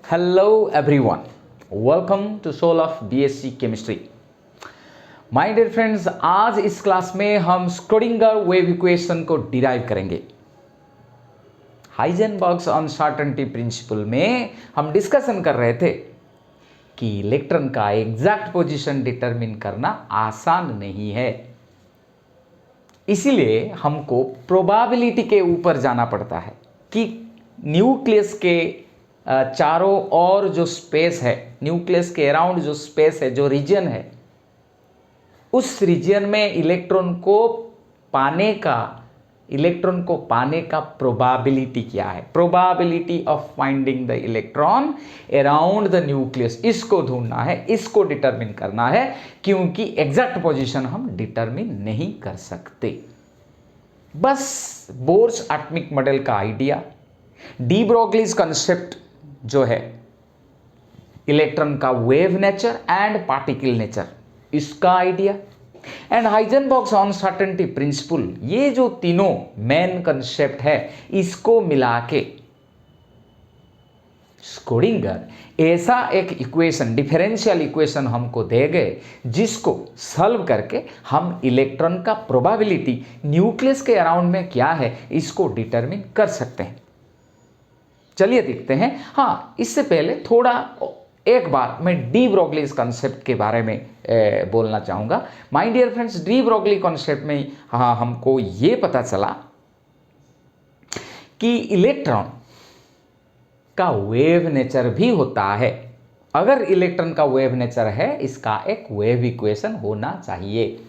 Hello everyone, welcome to Soul of BSc Chemistry. My dear friends, आज इस class में हम स्क्रोडिंगर वेव इक्वेशन को डिराइव करेंगे। हाइजेनबर्ग्स अनसर्टेनिटी प्रिंसिपल में हम डिस्कशन कर रहे थे कि इलेक्ट्रॉन का एग्जैक्ट पोजीशन डिटरमिन करना आसान नहीं है, इसीलिए हमको प्रोबेबिलिटी के ऊपर जाना पड़ता है कि न्यूक्लियस के चारों ओर जो स्पेस है, न्यूक्लियस के अराउंड जो स्पेस है, जो रीजन है, उस रीजन में इलेक्ट्रॉन को पाने का प्रोबेबिलिटी क्या है, probability of finding the electron around the nucleus, इसको ढूंढना है, इसको डिटरमिन करना है, क्योंकि एग्जैक्ट पोजीशन हम डिटरमिन नहीं कर सकते। बस बोर्स एटॉमिक मॉडल का आइडिया, डी ब्रोगलीज कंसेप्ट जो है इलेक्ट्रॉन का wave nature and particle nature, इसका आइडिया, एंड हाइजेनबर्ग्स अनसर्टेनिटी प्रिंसिपल, ये जो तीनों मेन कंसेप्ट है, इसको मिला के स्क्रोडिंगर ऐसा एक इक्वेशन, डिफरेंशियल इक्वेशन हमको देंगे जिसको सॉल्व करके हम इलेक्ट्रॉन का प्रोबेबिलिटी न्यूक्लियस के अराउंड में क्या है इसको डिटरमिन कर सकते हैं। चलिए देखते हैं। हाँ, इससे पहले थोड़ा एक बार मैं डी ब्रोगलीज कॉन्सेप्ट के बारे में बोलना चाहूँगा। My dear friends, de Broglie concept में हमको ये पता चला कि इलेक्ट्रॉन का वेव नेचर भी होता है। अगर इलेक्ट्रॉन का वेव नेचर है, इसका एक वेव इक्वेशन होना चाहिए।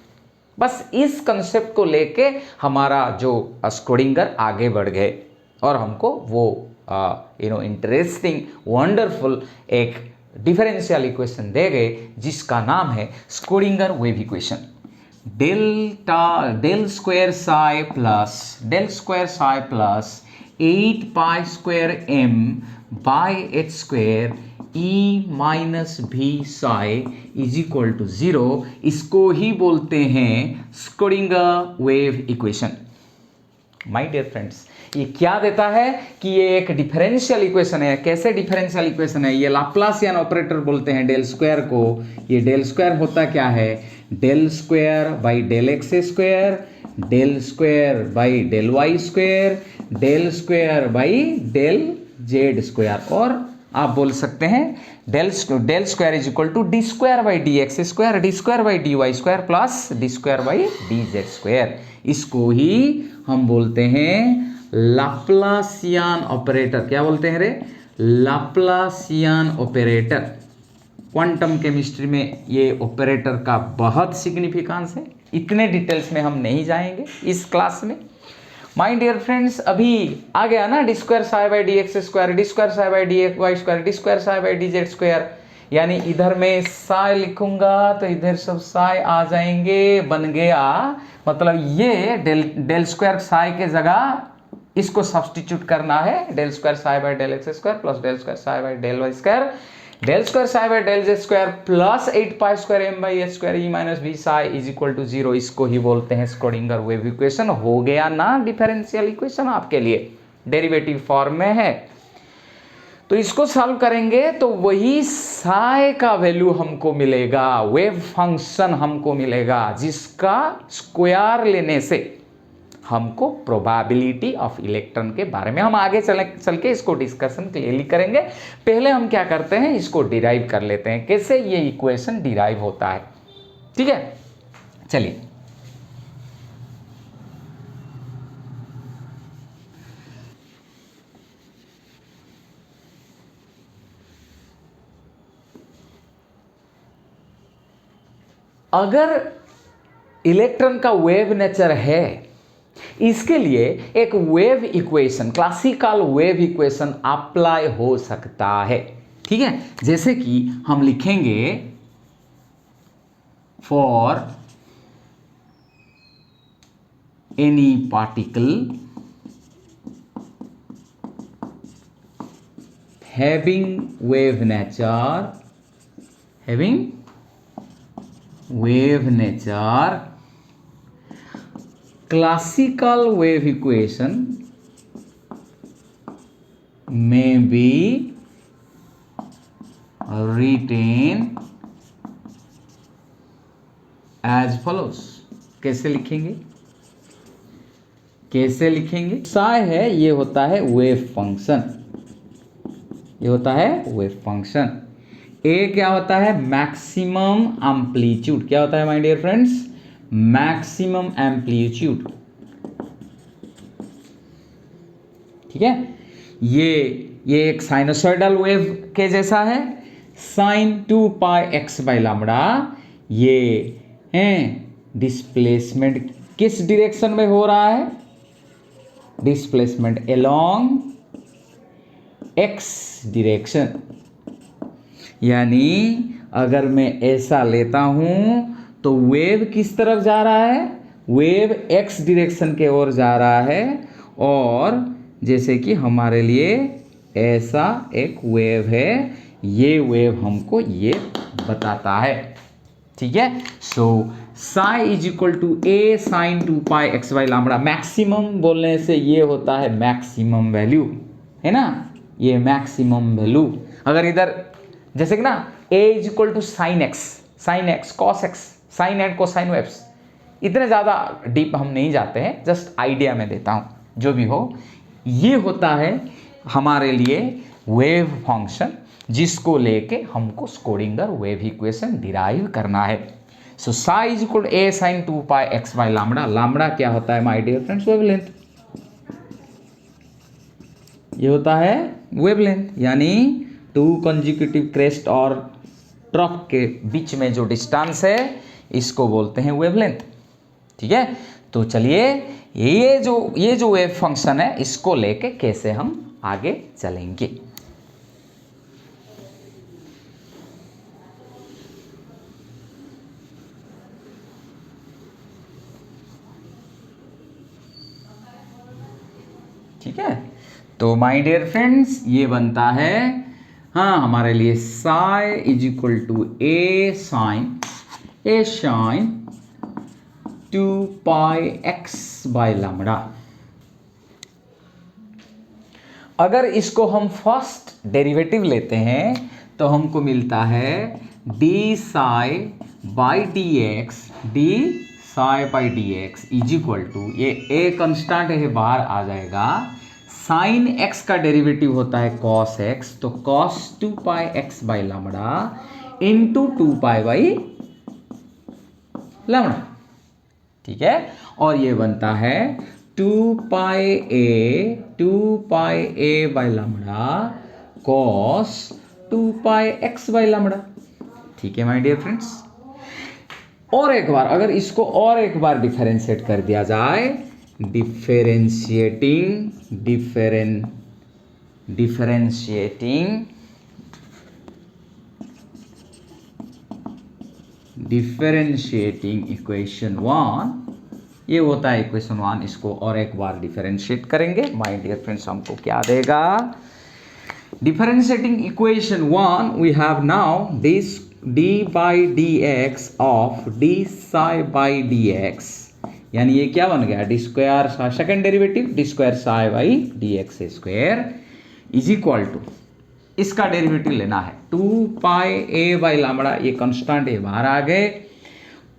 बस इस कंसेप्ट को लेके हमारा जो स्क्रोडिंगर आगे बढ़ गए और हमको वो इंटरेस्टिंग वंडरफुल एक डिफरेंशियल इक्वेशन दे गए जिसका नाम है Schrodinger wave equation. Del square psi plus 8 pi square m by h square e minus V psi is equal to 0, इसको ही बोलते हैं Schrodinger wave equation. My dear friends, ये क्या देता है कि ये एक डिफरेंशियल इक्वेशन है। कैसे डिफरेंशियल इक्वेशन है? ये लाप्लासियन ऑपरेटर बोलते हैं डेल स्क्वायर को। ये डेल स्क्वायर होता क्या है? Del square by del x square, del square by del y square, del square by del z square, और आप बोल सकते हैं del square is equal to d square by d x square, d square by d y square plus d square by d z square. इसको ही हम बोलते हैं लाप्लासियन ऑपरेटर। क्या बोलते हैं रे? Laplacian operator. क्वांटम केमिस्ट्री में ये ऑपरेटर का बहुत सिग्निफिकेंस है। इतने डिटेल्स में हम नहीं जाएंगे इस क्लास में। माय डियर फ्रेंड्स, अभी आ गया ना d square psi by d x square, d square psi by d y square, d square psi by d z square. यानी इधर में साई लिखूंगा तो इधर सब साई आ जाएंगे, बन गया। मतलब ये डेल स्क्वायर साई के जगह इसको सब्सटीट्यूट करना है, del square psi by del x square plus del square psi by del y square, del square psi by del z square plus 8 pi square m by h square E minus V psi is equal to 0। इसको ही बोलते हैं Schrodinger wave equation. हो गया ना differential equation आपके लिए, derivative form में है। तो इसको सॉल्व करेंगे तो वही साई का वैल्यू हमको मिलेगा, वेव फंक्शन हमको मिलेगा, जिसका स्क्वायर लेने से हमको प्रोबेबिलिटी ऑफ इलेक्ट्रॉन के बारे में हम आगे चल के इसको डिस्कशन क्लियरली करेंगे। पहले हम क्या करते हैं, इसको डिराइव कर लेते हैं, कैसे ये इक्वेशन डिराइव होता है। ठीक है, चलिए। अगर इलेक्ट्रॉन का वेव नेचर है, इसके लिए एक wave equation, classical wave equation apply हो सकता है। ठीक है, जैसे कि हम लिखेंगे for any particle having wave nature classical wave equation may be written as follows. कैसे लिखेंगे, कैसे लिखेंगे? साय है, ये होता है वेव फंक्शन, ये होता है वेव फंक्शन। ए क्या होता है? Maximum amplitude. क्या होता है my dear friends? Maximum amplitude. ठीक है, ये एक साइनोसॉइडल वेव के जैसा है, sine 2 pi x by lambda. ये है डिस्प्लेसमेंट किस डायरेक्शन में हो रहा है? Displacement along x direction. यानी अगर मैं ऐसा लेता हूं तो वेव किस तरफ जा रहा है? वेव एक्स डायरेक्शन के ओर जा रहा है। और जैसे कि हमारे लिए ऐसा एक वेव है, ये वेव हमको ये बताता है। ठीक है, so psi is equal to A sine 2 pi x by lambda. Maximum बोलने से ये होता है मैक्सिमम वैल्यू, है ना, ये मैक्सिमम वैल्यू। अगर इधर जैसे कि ना a is equal to sine x cos x, sine and cosine waves, इतने ज़्यादा डीप हम नहीं जाते हैं, जस्ट आइडिया में देता हूँ। जो भी हो, ये होता है हमारे लिए वेव फंक्शन, जिसको लेके हमको स्क्रोडिंगर वेव इक्वेशन डिराइव करना है। So psi is equal to a sine 2 pi x by lambda. Lambda क्या होता है माय डियर फ्रेंड्स? वेवलेंथ। ये होता है वेवलेंथ, यानी 2 कंसेक्यूटिव क्रेस्ट और ट्रफ के बीच में जो डिस्टेंस है, इसको बोलते हैं वेवलेंथ। ठीक है, तो चलिए ये जो वेव फंक्शन है, इसको लेके कैसे हम आगे चलेंगे। ठीक है, तो माय डियर फ्रेंड्स, ये बनता है हाँ हमारे लिए psi is equal to A sine 2 pi x by lambda. अगर इसको हम फर्स्ट डेरिवेटिव लेते हैं तो हमको मिलता है d psi by d x is equal to, ये ए कंस्टेंट है, बाहर आ जाएगा, साइन एक्स का डेरिवेटिव होता है कॉस एक्स, तो cos 2 pi x by lambda into 2 pi by lambda. ठीक है, और ये बनता है 2 pi A by lambda cos 2 pi x by lambda. ठीक है माय डियर फ्रेंड्स, और एक बार अगर इसको और एक बार डिफरेंशिएट कर दिया जाए, डिफरेंशिएटिंग इक्वेशन 1, ये होता है इक्वेशन 1, इसको और एक बार डिफरेंशिएट करेंगे माय डियर फ्रेंड्स, हमको क्या देगा? Differentiating equation 1, we have now this d by d x of d psi by d x, यानी ये क्या बन गया? D square, second derivative d square psi by d x square is equal to, इसका derivative लेना है 2 pi A by lambda, ये constant है, बाहर आ गए,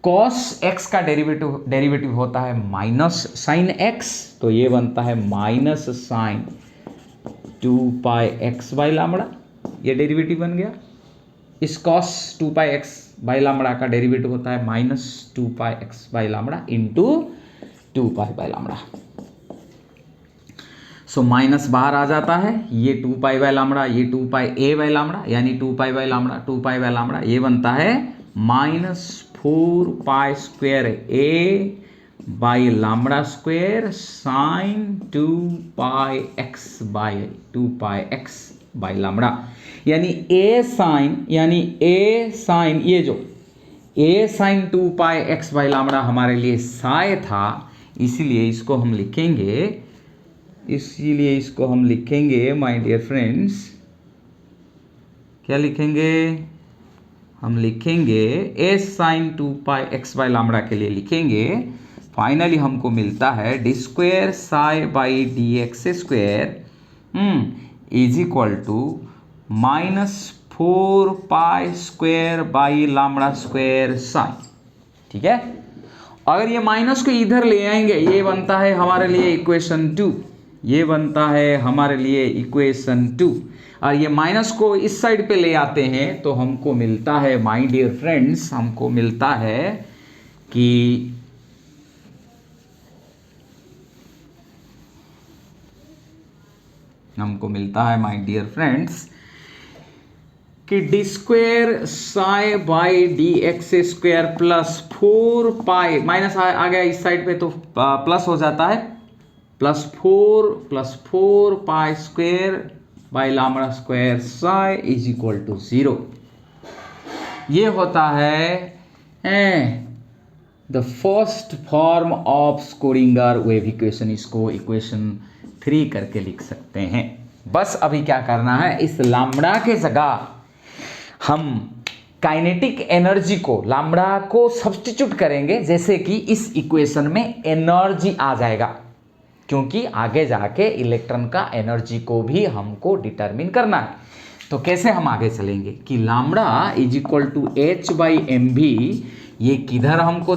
कॉस एक्स का डेरिवेटिव होता है माइनस साइन एक्स, तो ये बनता है minus sine 2 pi x by lambda, ये डेरिवेटिव बन गया। इस cos 2 pi x by lambda का डेरिवेटिव होता है minus 2 pi x by lambda into 2 pi by lambda. So minus बाहर आ जाता है, ये 2 पाई बाई लैम्डा, ये 2 पाई ए बाई लैम्डा, यानी 2 pi by lambda 2 pi by lambda, ये बनता है minus 4 pi square a by lambda square sine 2 pi x by 2 pi x by lambda. यानी ए साइन ये जो a sine 2 pi x by lambda हमारे लिए साय था, इसीलिए इसको हम लिखेंगे माय डियर फ्रेंड्स, क्या लिखेंगे? हम लिखेंगे a sine 2 pi x by lambda के लिए लिखेंगे, फाइनली हमको मिलता है d square psi by d x square is equal to 4 pi square by lambda square psi. ठीक है, अगर ये माइनस को इधर ले आएंगे, ये बनता है हमारे लिए इक्वेशन 2, ये बनता है हमारे लिए इक्वेशन 2, और ये माइनस को इस साइड पे ले आते हैं तो हमको मिलता है माय डियर फ्रेंड्स, हमको मिलता है कि माय डियर फ्रेंड्स कि d square psi by d x square plus 4 pi, minus आ गया इस साइड पे तो प्लस हो जाता है, plus 4 pi square by lambda square psi is equal to 0। ये होता है the first form of Schrodinger wave equation. इसको इक्वेशन 3 करके लिख सकते हैं। बस अभी क्या करना है, इस लैम्ब्डा के जगह हम काइनेटिक एनर्जी को, लैम्ब्डा को सब्स्टिट्यूट करेंगे, जैसे कि इस इक्वेशन में एनर्जी आ जाएगा, क्योंकि आगे जाके इलेक्ट्रॉन का एनर्जी को भी हमको डिटरमिन करना है। तो कैसे हम आगे चलेंगे कि lambda is equal to h by m v, ये किधर हमको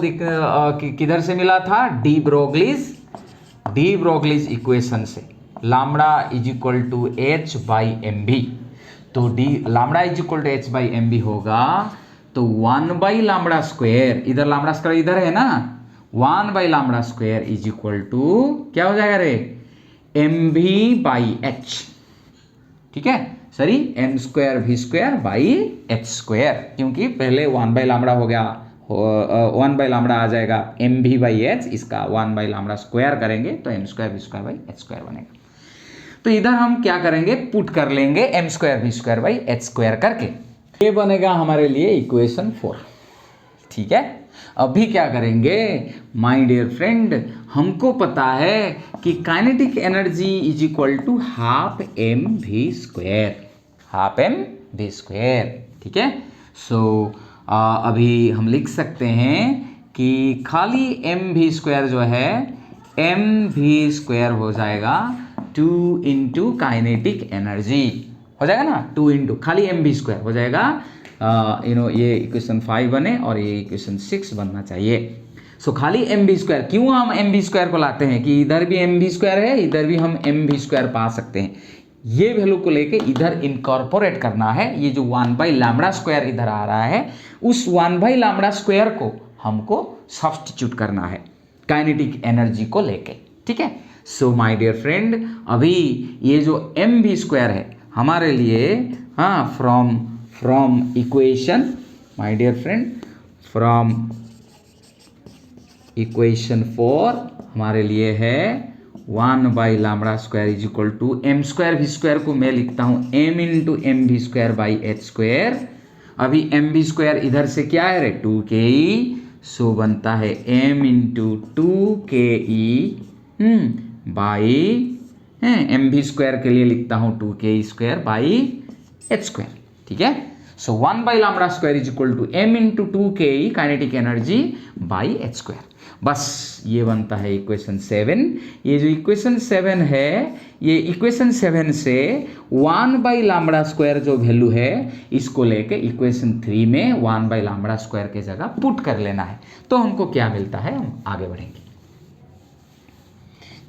किधर से मिला था, डी ब्रोगलीज इक्वेशन से। Lambda is equal to h by m v, तो d lambda is equal to h by m v होगा तो 1 बाई लैम्ब्डा स्क्वायर, इधर लैम्ब्डा स्क्वायर इधर है ना, 1 by lambda square is equal to क्या हो जाएगा रे, एम भी बाई एच। ठीक है, सॉरी एम स्क्वायर भी स्क्वायर बाई एच स्क्वायर, क्योंकि पहले 1 बाई लैम्ब्डा हो गया, 1 बाई लैम्ब्डा आ जाएगा एम भी बाई एच, इसका 1 बाई लैम्ब्डा स्क्वायर करेंगे तो एम स्क्वायर भी स्क्वायर बाई एच स्क्वायर बनेगा। तो इधर हम क्या करेंगे, पुट कर लेंगे एम स्क्वायर भी स्क्वायर बाई एच स्क्वायर करके, ये बनेगा हमारे लिए इक्वेशन 4। ठीक है, अभी क्या करेंगे माय डियर फ्रेंड, हमको पता है कि kinetic energy is equal to half m v square, ठीक है। सो अभी हम लिख सकते हैं कि खाली एम वी स्क्वायर जो है, एम वी स्क्वायर हो जाएगा 2 इंटू काइनेटिक एनर्जी हो जाएगा ना, 2 इंटू खाली एम वी स्क्वायर हो जाएगा। ये इक्वेशन 5 बने और ये इक्वेशन 6 बनना चाहिए। सो खाली एम वी स्क्वायर, क्यों हम एम वी स्क्वायर को लाते हैं कि इधर भी एम वी स्क्वायर है, इधर भी हम एम वी स्क्वायर पा सकते हैं। ये वैल्यू को लेके इधर इनकॉर्पोरेट करना है, ये जो 1 बाई लैम्ब्डा स्क्वायर इधर आ रहा है, उस 1 बाई लैम्ब्डा स्क्वायर को हमको सब्स्टिट्यूट करना है काइनेटिक एनर्जी को लेके। ठीक है, सो माय डियर फ्रेंड, अभी ये जो एम वी स्क्वायर है हमारे लिए, हाँ, from equation, my dear friend, from equation 4 हमारे लिए है 1 by lambda square is equal to m square v square को मैं लिखता हूँ m into m v square by h square. अभी एम वी स्क्वायर इधर से क्या है रे, 2ke, सो बनता है m into 2ke by m v square के लिए लिखता हूँ 2ke square by h square. ठीक है, so 1 by lambda square is equal to m into 2ke kinetic energy by h square. बस ये बनता है इक्वेशन 7। ये जो इक्वेशन 7 है, ये इक्वेशन 7 से 1 बाई लैम्ब्डा स्क्वायर जो वैल्यू है, इसको लेके इक्वेशन 3 में 1 बाई लैम्ब्डा स्क्वायर के जगह पुट कर लेना है। तो हमको क्या मिलता है, हम आगे बढ़ेंगे।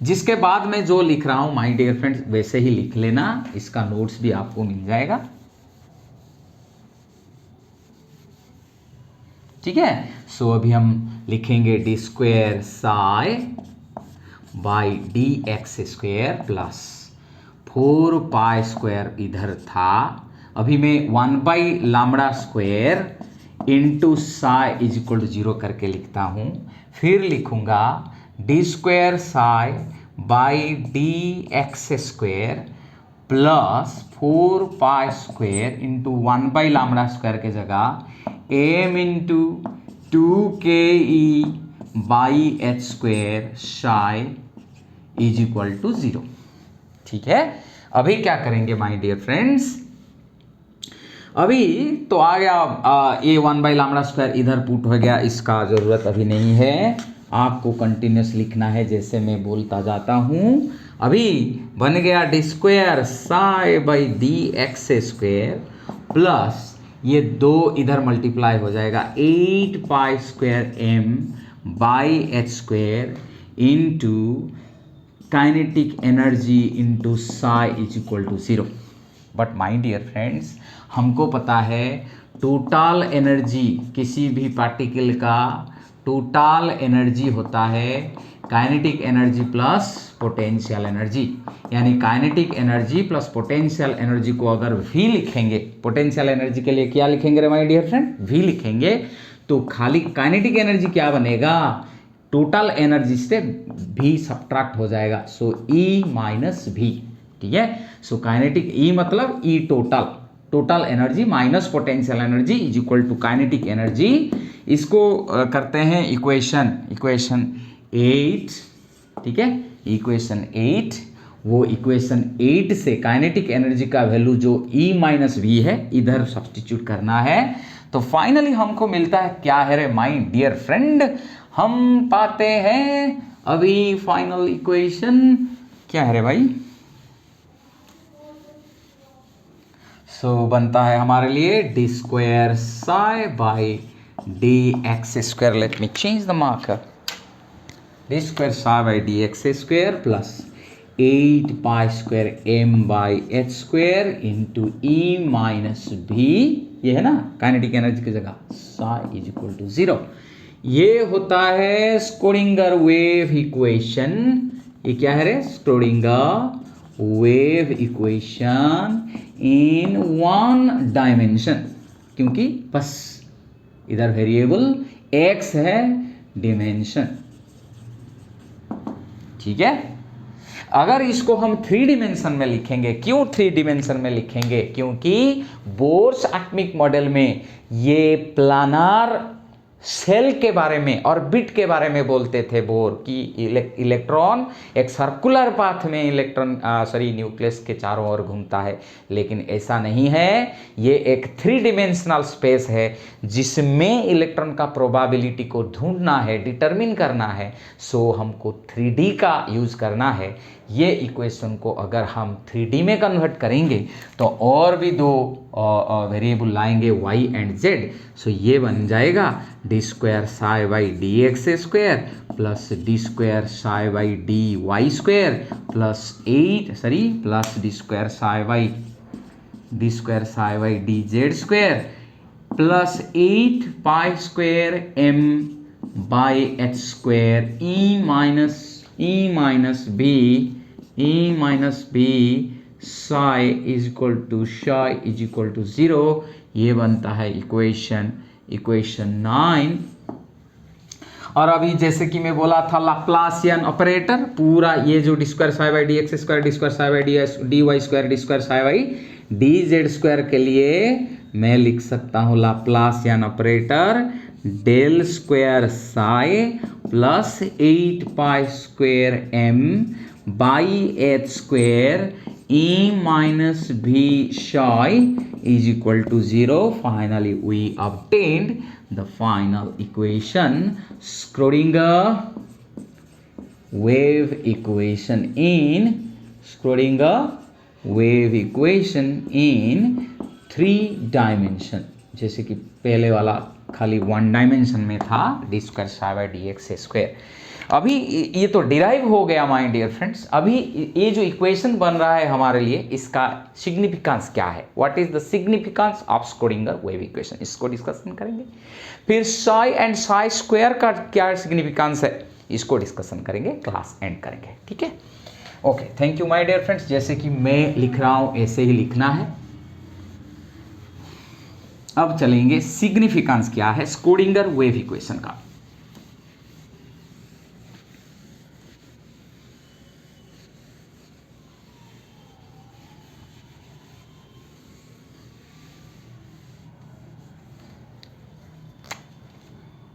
जिसके बाद मैं जो लिख रहा हूं माय डियर फ्रेंड्स वैसे ही लिख लेना, इसका नोट्स भी आपको मिल जाएगा। ठीक है, सो अभी हम लिखेंगे d square psi by d x square plus 4 pi square इधर था, अभी मैं 1 by lambda square into psi is equal to 0 करके लिखता हूँ। फिर लिखूंगा d square psi by d x square plus 4 pi square into 1 by lambda square के जगह m into 2ke by h square psi is equal to 0। ठीक है, अभी क्या करेंगे माय डियर फ्रेंड्स, अभी तो आ गया ये 1 बाई लैम्ब्डा स्क्वायर इधर पुट हो गया, इसका जरूरत अभी नहीं है, आपको कंटिन्यूस लिखना है जैसे मैं बोलता जाता हूं। अभी बन गया d square psi by d x square plus ये 2 इधर मल्टीप्लाई हो जाएगा 8 pi square m by h square into kinetic energy into psi is equal to 0। But my dear friends, हमको पता है टोटल एनर्जी किसी भी पार्टिकल का टोटल एनर्जी होता है kinetic energy plus potential energy. यानी kinetic energy plus potential energy को अगर V लिखेंगे, पोटेंशियल एनर्जी के लिए क्या लिखेंगे रे माय डियर फ्रेंड? V लिखेंगे। तो खाली काइनेटिक एनर्जी क्या बनेगा? टोटल एनर्जी से V सब्ट्रैक्ट हो जाएगा, सो E माइनस V। ठीक है, सो काइनेटिक E मतलब E total energy minus potential energy is equal to kinetic energy. इसको करते हैं इक्वेशन 8। ठीक है, इक्वेशन 8। वो इक्वेशन 8 से काइनेटिक एनर्जी का वैल्यू जो E माइनस V है इधर सब्स्टिट्यूट करना है। तो फाइनली हमको मिलता है क्या है रे माय डियर फ्रेंड? हम पाते हैं अभी फाइनल इक्वेशन क्या है रे भाई? सो बनता है हमारे लिए d square psi by d x square. Let me change the marker. D square psi by d x square plus 8 pi square m by h square into E minus V, ये है ना काइनेटिक एनर्जी की जगह, Sai is equal to 0। ये होता है Schrodinger wave equation. ये क्या है रे? Schrödinger wave equation in 1 dimension, क्योंकि बस इधर वेरिएबल x है, डिमेंशन। ठीक है, अगर इसको हम 3 डिमेंशन में लिखेंगे, क्यों 3 डिमेंशन में लिखेंगे? क्योंकि बोर्स एटॉमिक मॉडल में ये प्लानर सेल के बारे में और बिट के बारे में बोलते थे बोर कि इलेक्ट्रॉन एक सर्कुलर पाथ में न्यूक्लियस के चारों ओर घूमता है। लेकिन ऐसा नहीं है, ये एक 3 डिमेंशनल स्पेस है जिसमें इलेक्ट्रॉन का प्रोबेबिलिटी को ढूंढना है, डिटरमिन करना है। सो हमको 3D का यूज करना है। ये इक्वेशन को अगर हम 3D में कन्वर्ट करेंगे तो और भी 2 वेरिएबल लाएंगे y एंड z। सो ये बन जाएगा d square psi by d x square plus d square psi by d y square plus d square psi by d z square plus 8 pi square m by h square E minus V psi is equal to 0। ये बनता है equation 9। और अभी जैसे कि मैं बोला था लाप्लासियन ऑपरेटर, पूरा ये जो d square psi by d x square d square psi by d y square d square psi by d z square के लिए मैं लिख सकता हूँ Laplacian operator del square psi plus 8 pi square m by h square E minus V psi is equal to 0. Finally, we obtained the final equation, Schrödinger wave equation in 3 dimension। जैसे कि पहले वाला खाली 1 डायमेंशन में था, D square psi by d x square. अभी ये तो डिराइव हो गया माय डियर फ्रेंड्स। अभी ये जो इक्वेशन बन रहा है हमारे लिए, इसका सिग्निफिकेंस क्या है? What is the significance of Schrodinger wave equation? इसको डिस्कशन करेंगे। फिर साई एंड साई स्क्वायर का क्या सिग्निफिकेंस है, इसको डिस्कशन करेंगे, क्लास एंड करेंगे। ठीक है, okay, thank you my dear friends. जैसे कि मैं लिख रहा हूं ऐसे ही लिखना है। अब चलेंगे सिग्निफिकेंस क्या है स्क्रोडिंगर वेव इक्वेशन का।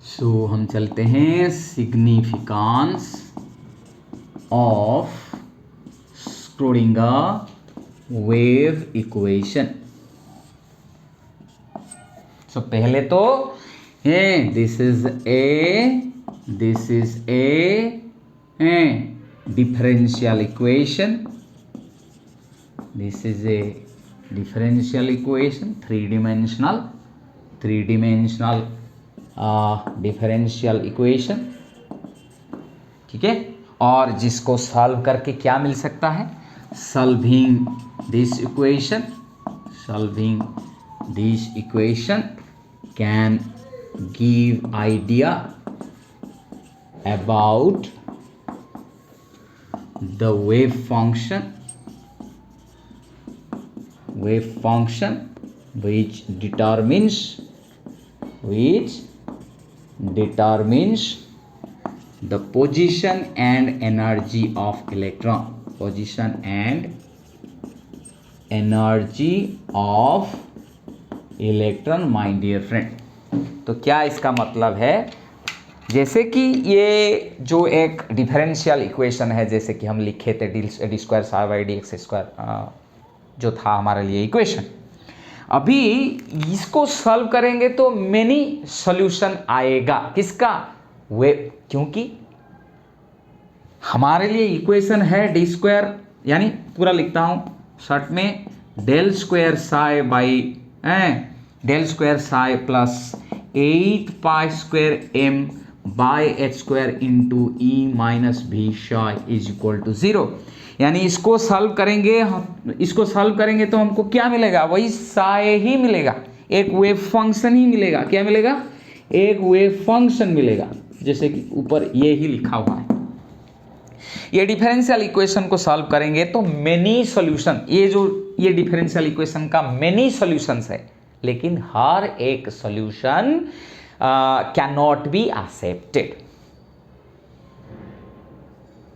सो हम चलते हैं significance of Schrodinger wave equation. So पहले तो this is a differential equation, this is a differential equation, three dimensional differential equation, ठीक है। और जिसको सॉल्व करके क्या मिल सकता है, solving this equation can give idea about the wave function which determines the position and energy of electron, my dear friend। तो क्या इसका मतलब है, जैसे कि ये जो एक डिफरेंशियल इक्वेशन है, जैसे कि हम लिखे थे D square psi by d x square, जो था हमारे लिए इक्वेशन, अभी इसको सॉल्व करेंगे तो मेनी सॉल्यूशन आएगा। किसका, वे, क्योंकि हमारे लिए इक्वेशन है डी स्क्वायर, यानी पूरा लिखता हूं शॉर्ट में, del square psi by del square psi plus 8 pi square m by h square into E minus V psi is equal to 0। यानी इसको सॉल्व करेंगे तो हमको क्या मिलेगा, वही साई ही मिलेगा, एक वेव फंक्शन ही मिलेगा। क्या मिलेगा, एक वेव फंक्शन मिलेगा, जैसे कि ऊपर ये ही लिखा हुआ है। ये डिफरेंशियल इक्वेशन को सॉल्व करेंगे तो मेनी सॉल्यूशन, ये डिफरेंशियल इक्वेशन का मेनी सॉल्यूशंस है, लेकिन हर एक solution can not be accepted.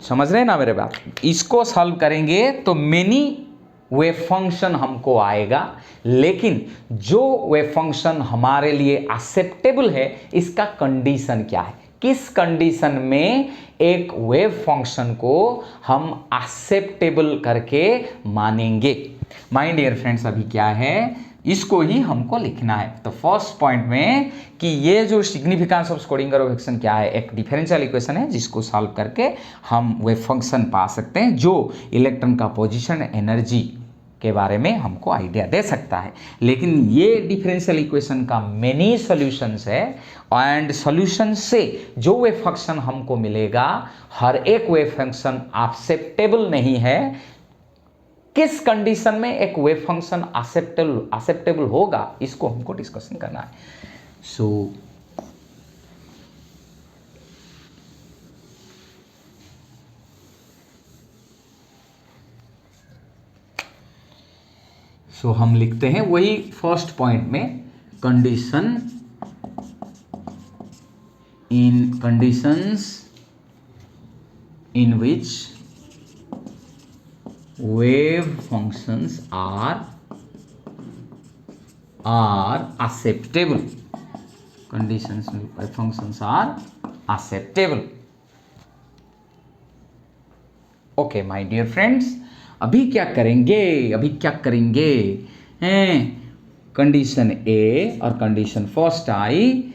समझ रहे हैं ना मेरे बात। इसको सॉल्व करेंगे तो मेनी वेव फंक्शन हमको आएगा, लेकिन जो वेव फंक्शन हमारे लिए एक्सेप्टेबल है, इसका कंडीशन क्या है, किस कंडीशन में एक वेव फंक्शन को हम एक्सेप्टेबल करके मानेंगे। माय डियर फ्रेंड्स, अभी क्या है, इसको ही हमको लिखना है। तो फर्स्ट पॉइंट में कि ये जो सिग्निफिकेंस ऑफ स्क्रोडिंगर इक्वेशन क्या है, एक डिफरेंशियल इक्वेशन है जिसको सॉल्व करके हम वेव फंक्शन पा सकते हैं, जो इलेक्ट्रॉन का पोजीशन, एनर्जी के बारे में हमको आइडिया दे सकता है। लेकिन ये डिफरेंशियल इक्वेशन का मेनी सॉल्यूशंस है, एंड सॉल्यूशन से जो वेव फंक्शन हमको मिलेगा, हर एक वेव फंक्शन एक्सेप्टेबल नहीं है। किस कंडीशन में एक वेव फंक्शन एक्सेप्टेबल होगा, इसको हमको डिस्कशन करना है। सो हम लिखते हैं वही फर्स्ट पॉइंट में, conditions in which wave functions are acceptable, conditions in which wave functions are acceptable। Okay my dear friends, अभी क्या करेंगे हैं, कंडीशन ए और condition first I,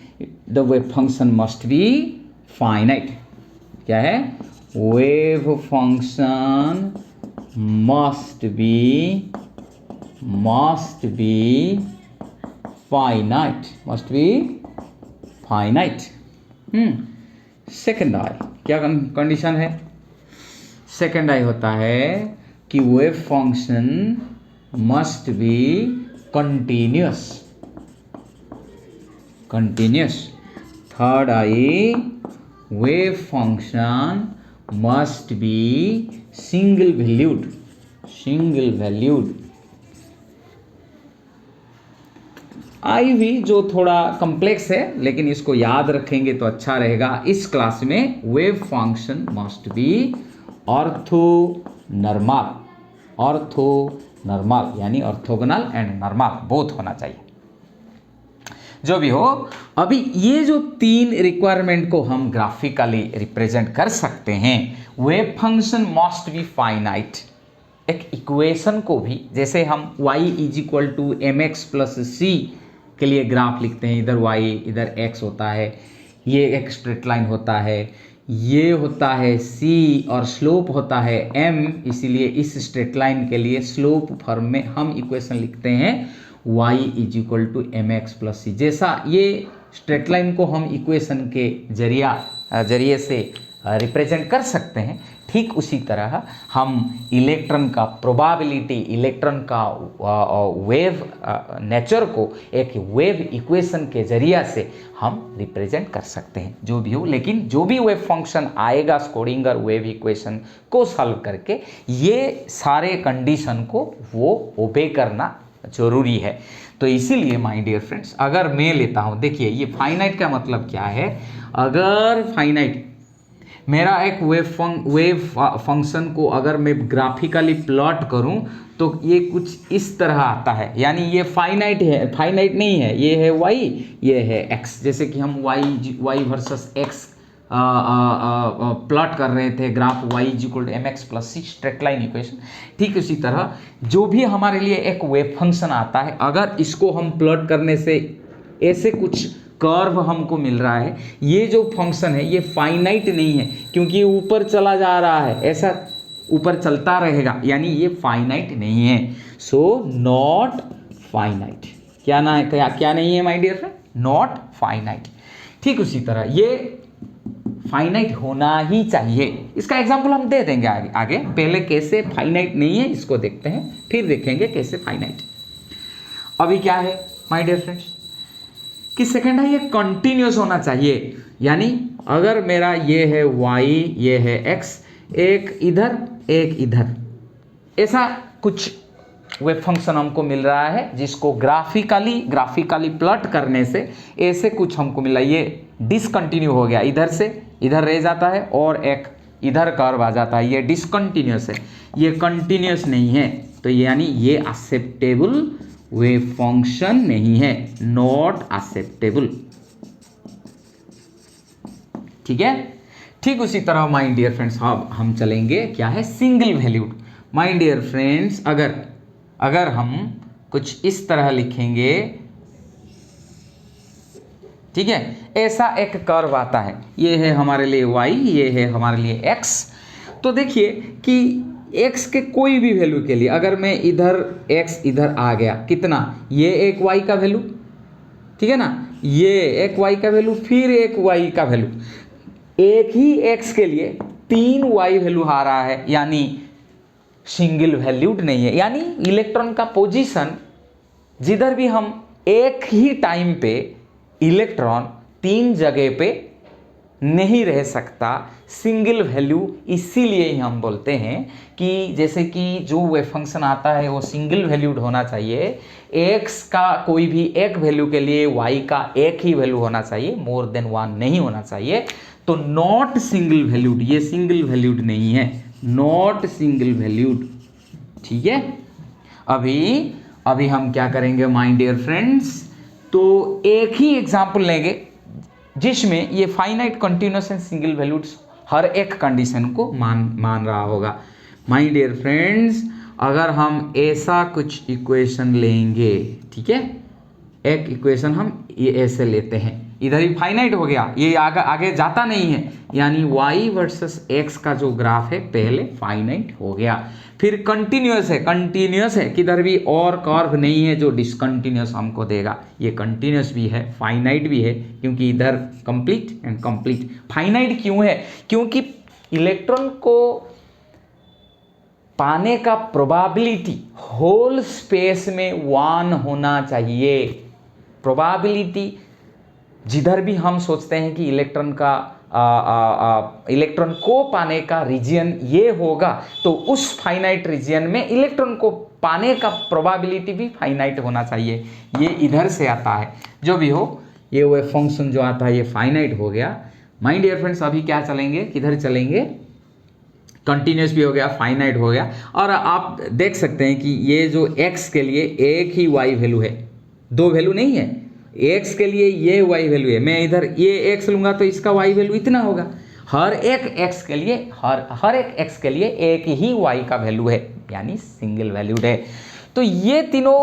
the wave function must be finite. क्या है, wave function must be finite, second I क्या condition है, second I होता है कि wave function must be continuous. Third I, wave function must be single valued. I भी जो थोड़ा कॉम्प्लेक्स है, लेकिन इसको याद रखेंगे तो अच्छा रहेगा इस क्लास में। Wave function must B orthonormal, यानी ऑर्थोगोनल एंड नॉर्मल बोथ होना चाहिए। जो भी हो, अभी ये जो तीन रिक्वायरमेंट को हम ग्राफिकली रिप्रेजेंट कर सकते हैं। Wave function must be finite, एक इक्वेशन को भी, जैसे हम y is equal to m x plus c के लिए ग्राफ लिखते हैं, इधर y इधर x होता है, ये एक स्ट्रेट लाइन होता है, ये होता है c और स्लोप होता है m, इसीलिए इस स्ट्रेट लाइन के लिए स्लोप फॉर्म में हम इक्वेशन लिखते हैं y is equal to m x plus c. जैसा ये स्ट्रेट लाइन को हम इक्वेशन के जरिए से रिप्रेजेंट कर सकते हैं, ठीक उसी तरह हम इलेक्ट्रॉन का प्रोबेबिलिटी, इलेक्ट्रॉन का वेव नेचर को एक वेव इक्वेशन के जरिए से हम रिप्रेजेंट कर सकते हैं, जो भी हो। लेकिन जो भी वेव फंक्शन आएगा स्क्रोडिंगर वेव इक्वेशन को सॉल्व करके, ये सारे कंडीशन को वो ओबे करना जरूरी है। तो इसीलिए माय डियर फ्रेंड्स, अगर मैं लेता हूँ, देखिए ये फाइनाइट का मतलब क्या है, अगर फाइनाइट मेरा एक वेव फंक्शन को अगर मैं ग्राफिकली प्लॉट करूं तो ये कुछ इस तरह आता है, यानी ये फाइनाइट है, फाइनाइट नहीं है, ये है y, ये है x। जैसे कि हम y वर्सेस x प्लॉट कर रहे थे, graph y is equal to m x plus c, straight line equation. ठीक उसी तरह जो भी हमारे लिए एक वेव फंक्शन आता है, अगर इसको हम प्लॉट करने से ऐसे कुछ कर्व हमको मिल रहा है, ये जो फंक्शन है ये फाइनाइट नहीं है, क्योंकि ऊपर चला जा रहा है, ऐसा ऊपर चलता रहेगा, यानी ये फाइनाइट नहीं है। सो नॉट फाइनाइट, क्या नहीं है my dear friend, not finite. ठीक उसी तरह ये फाइनाइट होना ही चाहिए। इसका एग्जांपल हम दे देंगे आगे। पहले कैसे फाइनाइट नहीं है इसको देखते हैं, फिर देखेंगे कैसे फाइनाइट। अभी क्या है माय डियर फ्रेंड्स कि सेकेंड है, ये कंटिन्यूस होना चाहिए। यानी अगर मेरा ये है y, ये है x, एक इधर एक इधर, ऐसा कुछ वेव फंक्शन हमको मिल रहा है, जिसको ग्राफिकली प्लॉट करने से ऐसे कुछ हमको मिला। ये डिसकंटिन्यू हो गया, इधर से इधर रह जाता है और एक इधर कर्व आ जाता है, ये डिसकंटिन्यूस है, ये कंटिन्यूस नहीं है। तो यानी ये एक्सेप्टेबल वेव फंक्शन नहीं है, नॉट एक्सेप्टेबल। ठीक है। ठीक उसी तरह माय डियर फ्रेंड्स अब हम चलेंगे क्या है, single valued. My dear friends अगर हम कुछ इस तरह लिखेंगे, ठीक है, ऐसा एक कर्व आता है, ये है हमारे लिए y, ये है हमारे लिए x। तो देखिए कि x के कोई भी वैल्यू के लिए अगर मैं इधर x इधर आ गया, कितना, ये एक y का वैल्यू, ठीक है ना, ये एक y का वैल्यू, फिर एक y का वैल्यू, एक ही x के लिए 3 y वैल्यू आ रहा है, यानी सिंगल वैल्यूड नहीं है। यानी इलेक्ट्रॉन का पोजीशन जिधर भी हम एक ही टाइम पे इलेक्ट्रॉन 3 जगह पे नहीं रह सकता, सिंगल वैल्यू। इसीलिए ही हम बोलते हैं कि जैसे कि जो वेव फंक्शन आता है वो सिंगल वैल्यूड होना चाहिए, x का कोई भी एक वैल्यू के लिए y का एक ही वैल्यू होना चाहिए, मोर देन 1 नहीं होना चाहिए। तो नॉट सिंगल वैल्यूड, ये सिंगल वैल्यूड नहीं है, नॉट सिंगल वैल्यूड। ठीक है। अभी हम क्या करेंगे माय डियर फ्रेंड्स, तो एक ही एग्जांपल लेंगे जिसमें ये finite, continuous and single valued हर एक कंडीशन को मान रहा होगा। माय डियर फ्रेंड्स अगर हम ऐसा कुछ इक्वेशन लेंगे, ठीक है, एक इक्वेशन हम ये ऐसे लेते हैं, इधर ही फाइनाइट हो गया, ये आगे जाता नहीं है, यानी y वर्सेस x का जो ग्राफ है पहले फाइनाइट हो गया, फिर कंटिन्यूस है, किधर भी और कर्व नहीं है जो डिसकंटिन्यूस हमको देगा, ये कंटिन्यूस भी है, फाइनाइट भी है, क्योंकि इधर कंप्लीट एंड कंप्लीट। फाइनाइट क्यों है? क्योंकि इलेक्ट्रॉन को पाने का प्रोबेबिलिटी होल स्पेस में 1 होना चाहिए। प्रोबेबिलिटी जिधर भी हम सोचते हैं कि इलेक्ट्रॉन को पाने का रीजन ये होगा, तो उस फाइनाइट रीजन में इलेक्ट्रॉन को पाने का प्रोबेबिलिटी भी फाइनाइट होना चाहिए। ये इधर से आता है, जो भी हो, ये वेव फंक्शन जो आता है ये फाइनाइट हो गया। माय डियर फ्रेंड्स अभी क्या चलेंगे, किधर चलेंगे, कंटिन्यूस भी हो गया, फाइनाइट हो गया। और आप देख सकते हैं कि ये जो x के लिए एक ही y वैल्यू है, 2 वैल्यू नहीं है, x के लिए ये y वैल्यू है, मैं इधर ये x लूंगा तो इसका y वैल्यू इतना होगा। हर एक x के लिए हर एक x के लिए एक ही y का वैल्यू है, यानी सिंगल वैल्यूड है। तो ये तीनों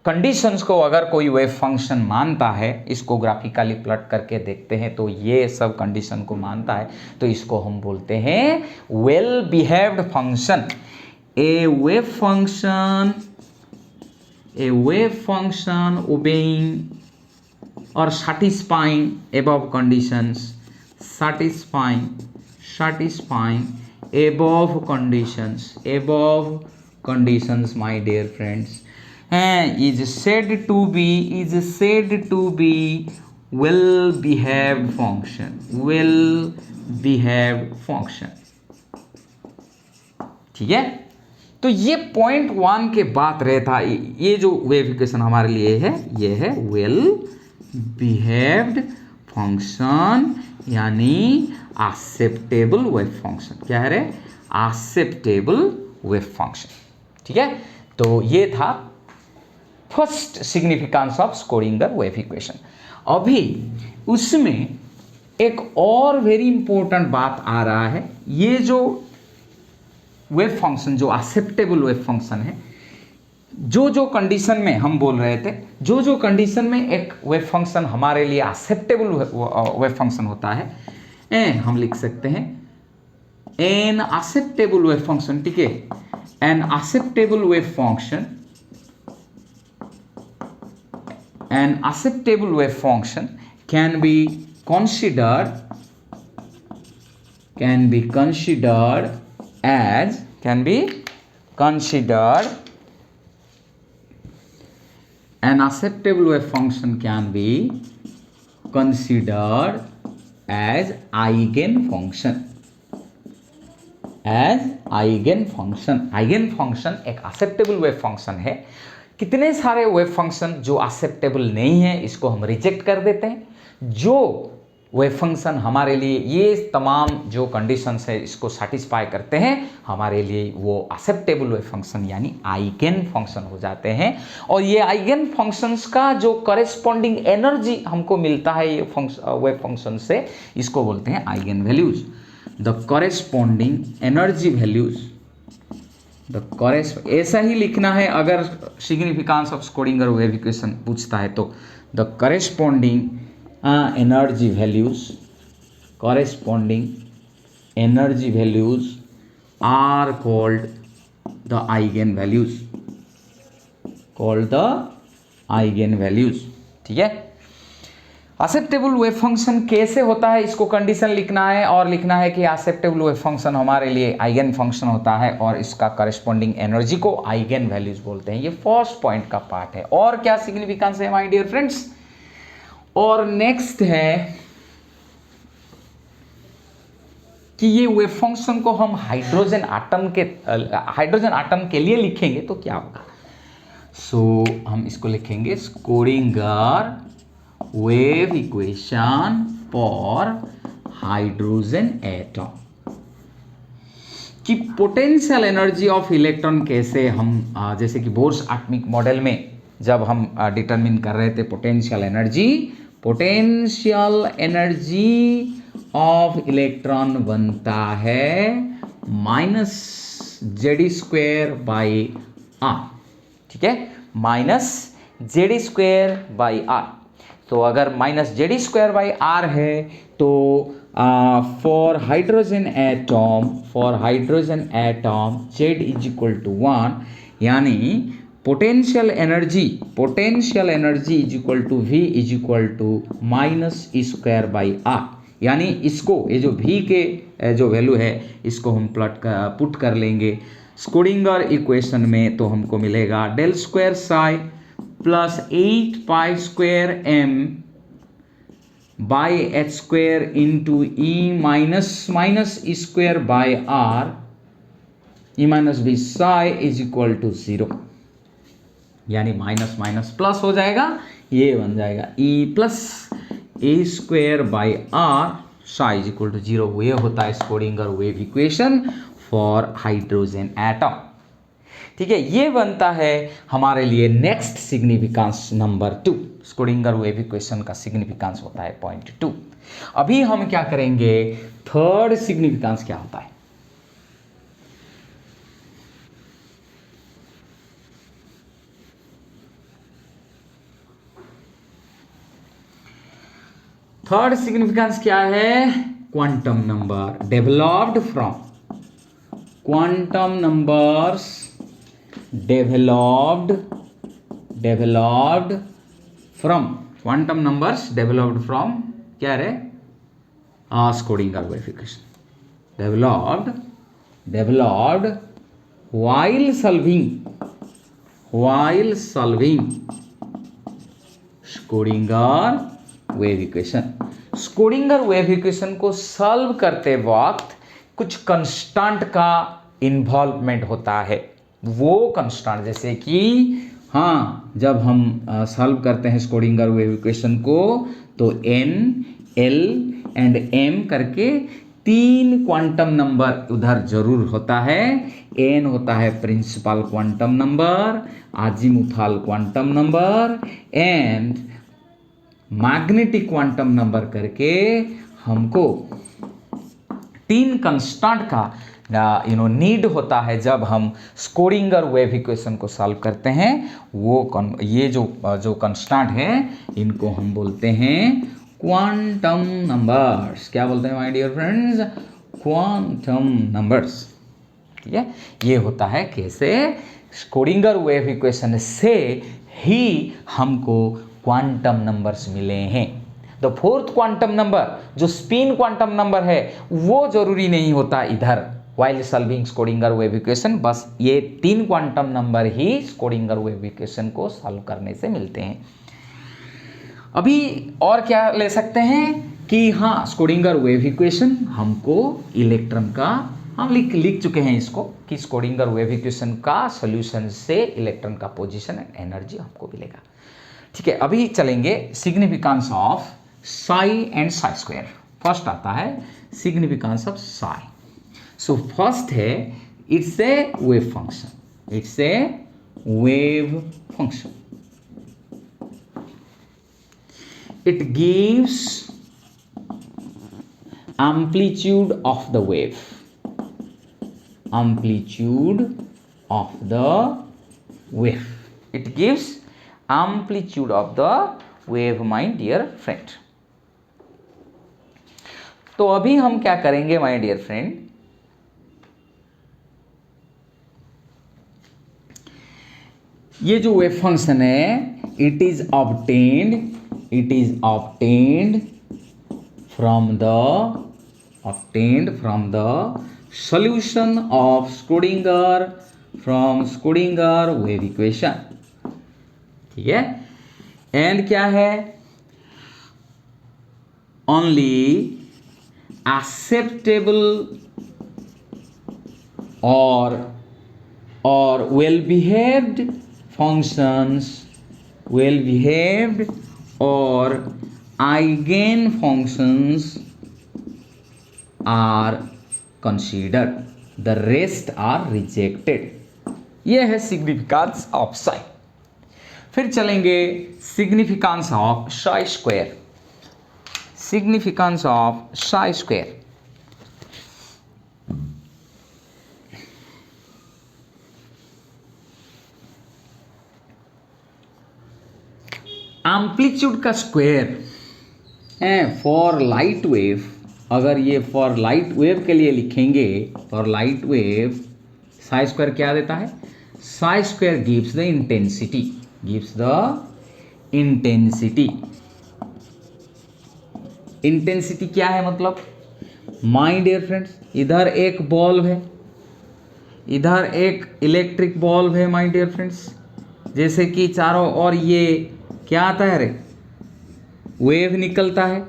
कंडीशंस को अगर कोई वेव फंक्शन मानता है, इसको ग्राफिकली प्लॉट करके देखते हैं तो ये सब कंडीशन को मानता है, तो इसको हम बोलते हैं well behaved function. A wave function obeying or satisfying above conditions, satisfying above conditions, my dear friends, is said to be well behaved function। ठीक है, तो ये पॉइंट 1 के बाद रहता, ये जो वेव इक्वेशन हमारे लिए है, ये है वेल बिहेव्ड फंक्शन, यानी एक्सेप्टेबल वेव फंक्शन। क्या है रे? Acceptable wave function. ठीक है, तो ये था first significance of Schrodinger wave equation. अभी उसमें एक और वेरी इंपॉर्टेंट बात आ रहा है। ये जो वेव फंक्शन, जो एक्सेप्टेबल वेव फंक्शन है, जो कंडीशन में हम बोल रहे थे, जो कंडीशन में एक वेव फंक्शन हमारे लिए एक्सेप्टेबल वेव फंक्शन होता है, हम लिख सकते हैं एन एक्सेप्टेबल वेव फंक्शन। ठीक है, an acceptable wave function can be considered an acceptable wave function can be considered as eigenfunction। eigenfunction एक acceptable wave function है। कितने सारे वेव फंक्शन जो एक्सेप्टेबल नहीं है, इसको हम रिजेक्ट कर देते हैं। जो वेव फंक्शन हमारे लिए ये तमाम जो कंडीशंस है इसको सेटिस्फाई करते हैं, हमारे लिए वो एक्सेप्टेबल वेव फंक्शन यानी आइगन फंक्शन हो जाते हैं। और ये आइगन फंक्शंस का जो करेस्पॉन्डिंग एनर्जी हमको मिलता है ये वेव फंक्शन से, इसको बोलते हैं eigen values. The corresponding energy values, ऐसा ही लिखना है अगर significance of Schrodinger wave equation पूछता है तो। The corresponding energy values are called the eigenvalues, ठीक है। एक्सेप्टेबल वेव फंक्शन कैसे होता है, इसको कंडीशन लिखना है और लिखना है कि एक्सेप्टेबल वेव फंक्शन हमारे लिए आइगन फंक्शन होता है और इसका करस्पॉन्डिंग एनर्जी को आइगन वैल्यूज बोलते हैं। ये फर्स्ट पॉइंट का पार्ट है। और क्या सिग्निफिकेंस है माय डियर फ्रेंड्स? और नेक्स्ट है कि ये वेव फंक्शन को हम हाइड्रोजन आटम के लिए लिखेंगे तो क्या होगा। सो हम इसको लिखेंगे Schrödinger wave equation for hydrogen atom. कि पोटेंशियल एनर्जी ऑफ इलेक्ट्रॉन कैसे हम जैसे कि बोर्स एटॉमिक मॉडल में जब हम डिटरमिन कर रहे थे पोटेंशियल एनर्जी ऑफ इलेक्ट्रॉन बनता है -Z²/r। ठीक है, -Z²/r। तो अगर -Z²/r है तो फॉर हाइड्रोजन एटम Z = 1, यानी potential energy is equal to V -E²/r। यानी इसको, ये जो V के जो वैल्यू है इसको हम पुट कर लेंगे स्क्रोडिंगर इक्वेशन में, तो हमको मिलेगा ∇2 psi + 8π² m/h² into E -E²/r E-B psi is equal to 0, यानी माइनस प्लस हो जाएगा, ये बन जाएगा E + A²/r psi is equal to 0। ये होता है Schrodinger wave equation for hydrogen atom. ठीक है, ये बनता है हमारे लिए next significance number 2। Schrödinger wave equation का सिग्निफिकेंस होता है पॉइंट 2। अभी हम क्या करेंगे, थर्ड सिग्निफिकेंस क्या होता है। थर्ड सिग्निफिकेंस क्या है? Quantum number developed from, quantum numbers developed from, quantum numbers developed from क्या रे? Schrödinger verification, developed while solving Schrödinger wave equation. Schrödinger wave equation को सॉल्व करते वक्त कुछ कंस्टेंट का इन्वॉल्वमेंट होता है। वो कंस्टेंट जैसे कि जब हम सॉल्व करते हैं स्क्रोडिंगर वेव इक्वेशन को तो n, l एंड m करके 3 क्वांटम नंबर उधर जरूर होता है। n होता है principal quantum number, azimuthal quantum number and magnetic quantum number करके हमको 3 कंस्टेंट का नीड होता है जब हम स्क्रोडिंगर वेव इक्वेशन को सॉल्व करते हैं। ये जो कंस्टेंट है इनको हम बोलते हैं क्वांटम नंबर्स। क्या बोलते हैं my dear friends? Quantum numbers. ठीक है, ये होता है कैसे? स्क्रोडिंगर वेव इक्वेशन से ही हमको क्वांटम नंबर्स मिले हैं। द फोर्थ क्वांटम नंबर जो स्पिन क्वांटम नंबर है वो जरूरी नहीं होता इधर while solving Schrödinger wave equation. बस ये 3 क्वांटम नंबर ही स्क्रोडिंगर वेव इक्वेशन को सॉल्व करने से मिलते हैं। अभी और क्या ले सकते हैं कि स्क्रोडिंगर वेव इक्वेशन हमको इलेक्ट्रॉन का, हम लिख चुके हैं इसको कि स्क्रोडिंगर वेव इक्वेशन का सॉल्यूशन से इलेक्ट्रॉन का पोजीशन एंड एनर्जी हमको मिलेगा। ठीक है, अभी चलेंगे significance of psi and psi square. First आता है significance of psi. So first है it's a wave function, it's a wave function. It gives amplitude of the wave, amplitude of the wave. It gives amplitude of the wave, my dear friend. तो अभी हम क्या करेंगे my dear friend? ये जो wave function है it is obtained from the solution of Schrödinger wave equation। ठीक है, एंड क्या है? only acceptable or well behaved functions, or eigen functions are considered, the rest are rejected। यह है significance of Sai. फिर चलेंगे significance of Sai square. Significance of Sai square, amplitude का square है फॉर लाइट वेव। अगर ये फॉर लाइट वेव के लिए लिखेंगे, for light wave Sai square क्या देता है? Sai square gives the intensity, intensity क्या है मतलब? माय डियर फ्रेंड्स, इधर एक बल्ब है, इधर एक इलेक्ट्रिक बल्ब है माय डियर फ्रेंड्स। जैसे कि चारों ओर ये क्या आता है रे? वेव निकलता है,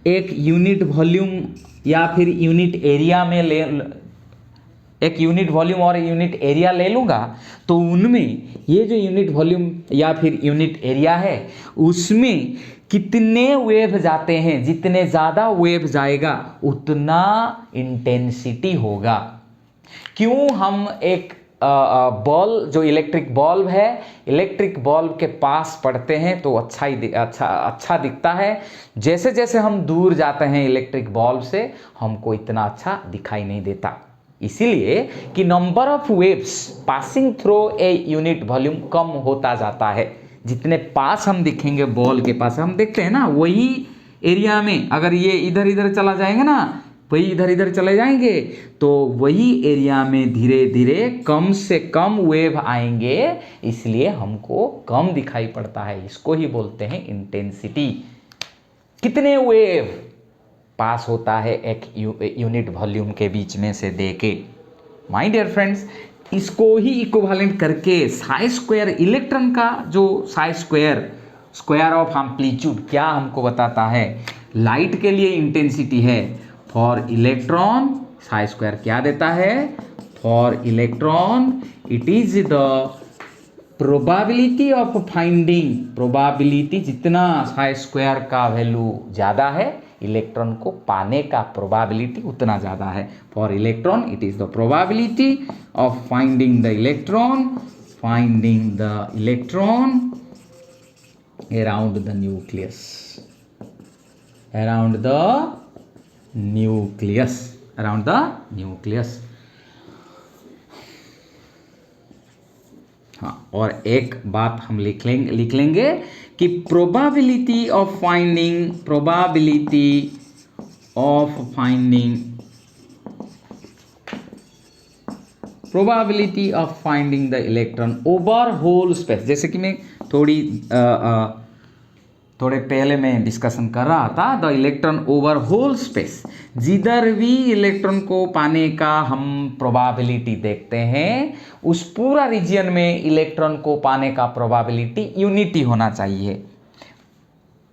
एक यूनिट वॉल्यूम या फिर यूनिट एरिया में एक यूनिट वॉल्यूम और यूनिट एरिया ले लूँगा तो उनमें ये जो यूनिट वॉल्यूम या फिर यूनिट एरिया है उसमें कितने वेव जाते हैं, जितने ज़्यादा वेव जाएगा उतना इंटेंसिटी होगा। क्यों हम एक बल्ब जो इलेक्ट्रिक बल्ब है, इलेक्ट्रिक बल्ब के पास पड़ते हैं तो अच्छा दिखता है। जैसे जैसे हम दूर जाते हैं इलेक्ट्रिक बल्ब से हमको इतना अच्छा दिखाई नहीं देता, इसीलिए कि number of waves passing through a unit volume कम होता जाता है। जितने पास हम दिखेंगे बॉल के पास, हम देखते हैं ना, वही एरिया में अगर ये इधर इधर चला जाएगा ना, वही इधर इधर चले जाएंगे, तो वही एरिया में धीरे धीरे कम से कम वेव आएंगे, इसलिए हमको कम दिखाई पड़ता है। इसको ही बोलते हैं इंटेंसिटी। कितने वेव पास होता है एक यूनिट वॉल्यूम के बीच में से दे के। माय डियर फ्रेंड्स, इसको ही इक्विवेलेंट करके साई स्क्वायर, इलेक्ट्रॉन का जो Sai square, square of amplitude क्या हमको बताता है? लाइट के लिए इंटेंसिटी है, फॉर इलेक्ट्रॉन साई स्क्वायर क्या देता है? For electron it is the probability of finding, probability जितना साई स्क्वायर का वैल्यू ज़्यादा है, इलेक्ट्रॉन को पाने का प्रोबेबिलिटी उतना ज़्यादा है। For electron it is the probability of finding the electron, finding the electron around the nucleus, around the nucleus, around the nucleus। हाँ, और एक बात हम लिख लेंगे कि probability of finding the electron over whole space, जैसे कि मैं थोड़े पहले मैं डिस्कशन कर रहा था, the electron over whole space, जिधर भी इलेक्ट्रॉन को पाने का हम प्रोबेबिलिटी देखते हैं, उस पूरा रीजन में इलेक्ट्रॉन को पाने का प्रोबेबिलिटी यूनिटी होना चाहिए।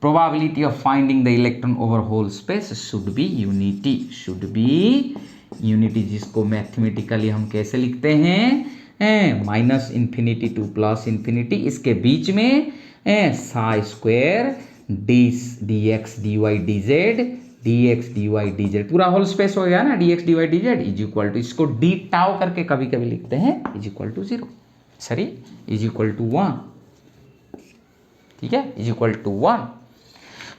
Probability of finding the electron over whole space should be unity, should be unity, जिसको मैथमेटिकली हम कैसे लिखते हैं? Minus infinity to plus infinity, इसके बीच में psi square d x d y d z, d x d y d z, पूरा whole space हो गया ना, d x d y d z is equal to, इसको डी टाउ करके कभी कभी लिखते हैं, is equal to 0, sorry is equal to 1, ठीक है, इज इक्वल टू 1।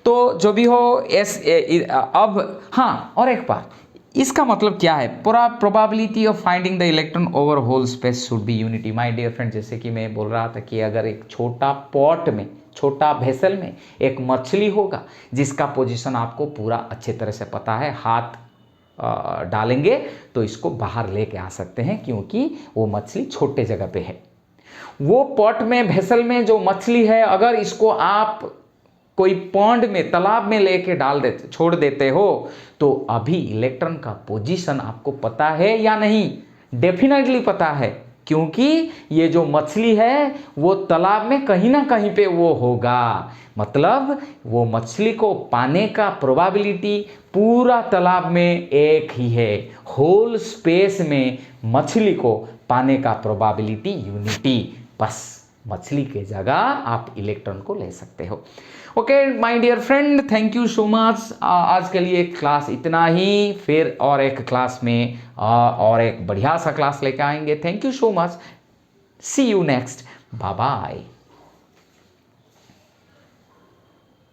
तो जो भी हो अब हाँ, और एक बात, इसका मतलब क्या है? Probability of finding the electron over whole space should be unity. My dear friend, जैसे कि मैं बोल रहा था कि अगर एक छोटा पॉट में, छोटा वेसल में एक मछली होगा जिसका पोजीशन आपको पूरा अच्छे तरह से पता है, हाथ डालेंगे तो इसको बाहर लेके आ सकते हैं, क्योंकि वो मछली छोटे जगह पे है। वो पॉट में, वेसल में जो मछली है, अगर इसको आप कोई पॉन्ड में, तालाब में लेके छोड़ देते हो, तो अभी इलेक्ट्रॉन का पोजीशन आपको पता है या नहीं? डेफिनेटली पता है, क्योंकि ये जो मछली है वो तालाब में कहीं ना कहीं पे वो होगा। मतलब वो मछली को पाने का प्रोबेबिलिटी पूरा तालाब में एक ही है, होल स्पेस में मछली को पाने का प्रोबेबिलिटी यूनिटी। बस मछली के जगह आप इलेक्ट्रॉन को ले सकते हो। Okay my dear friend, thank you so much. आज के लिए क्लास इतना ही, फिर और एक क्लास में और एक बढ़िया सा क्लास लेके आएंगे। Thank you so much, see you next, bye bye.